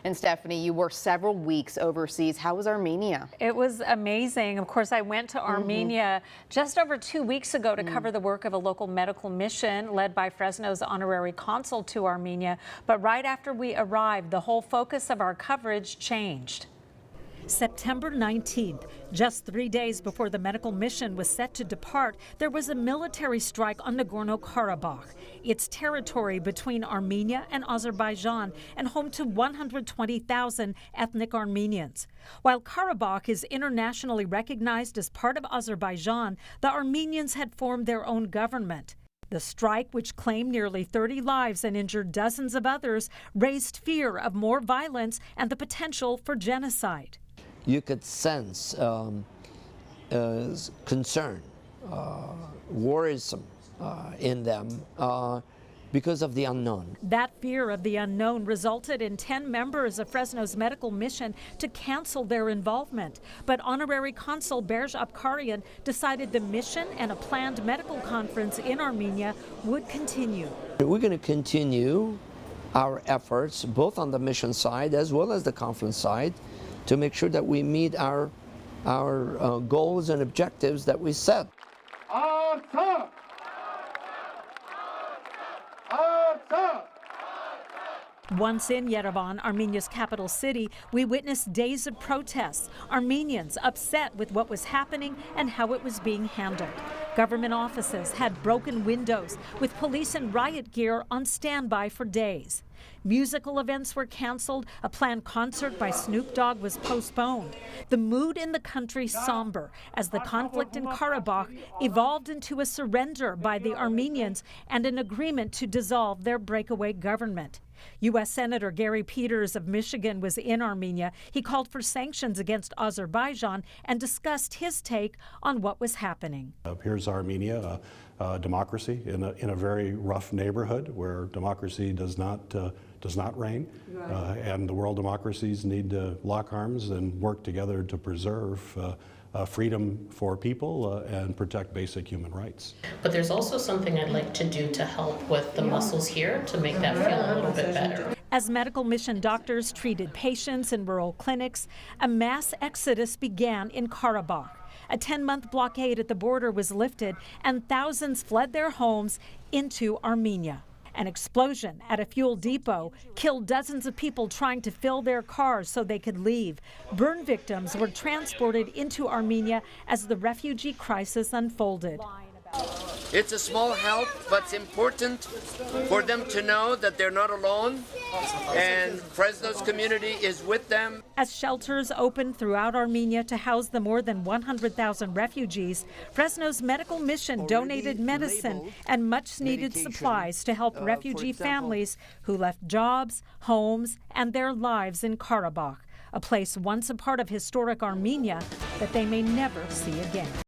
And Stephanie, you were several weeks overseas. How was Armenia? It was amazing. Of course, I went to Armenia just over 2 weeks ago to cover the work of a local medical mission led by Fresno's honorary consul to Armenia. But right after we arrived, the whole focus of our coverage changed. September 19th, just 3 days before the medical mission was set to depart, there was a military strike on Nagorno-Karabakh. It's territory between Armenia and Azerbaijan and home to 120,000 ethnic Armenians. While Karabakh is internationally recognized as part of Azerbaijan, the Armenians had formed their own government. The strike, which claimed nearly 30 lives and injured dozens of others, raised fear of more violence and the potential for genocide. You could sense concern, worrisome in them because of the unknown. That fear of the unknown resulted in 10 members of Fresno's medical mission to cancel their involvement. But Honorary Consul Berj Abkarian decided the mission and a planned medical conference in Armenia would continue. We're going to continue our efforts, both on the mission side as well as the conference side, to make sure that we meet our goals and objectives that we set. Once in Yerevan, Armenia's capital city, we witnessed days of protests, Armenians upset with what was happening and how it was being handled. Government offices had broken windows, with police in riot gear on standby for days. Musical events were canceled. A planned concert by Snoop Dogg was postponed. The mood in the country somber as the conflict in Karabakh evolved into a surrender by the Armenians and an agreement to dissolve their breakaway government. U.S. Senator Gary Peters of Michigan was in Armenia. He called for sanctions against Azerbaijan and discussed his take on what was happening. Here's Armenia, a democracy in a very rough neighborhood where democracy does not reign, and the world democracies need to lock arms and work together to preserve freedom for people and protect basic human rights. But there's also something I'd like to do to help with the muscles here to make that feel a little bit better. As medical mission doctors treated patients in rural clinics, a mass exodus began in Karabakh. A 10-month blockade at the border was lifted, and thousands fled their homes into Armenia. An explosion at a fuel depot killed dozens of people trying to fill their cars so they could leave. Burn victims were transported into Armenia as the refugee crisis unfolded. It's a small help, but it's important for them to know that they're not alone, and Fresno's community is with them. As shelters opened throughout Armenia to house the more than 100,000 refugees, Fresno's medical mission donated medicine and much-needed supplies to help refugee families who left jobs, homes, and their lives in Karabakh, a place once a part of historic Armenia that they may never see again.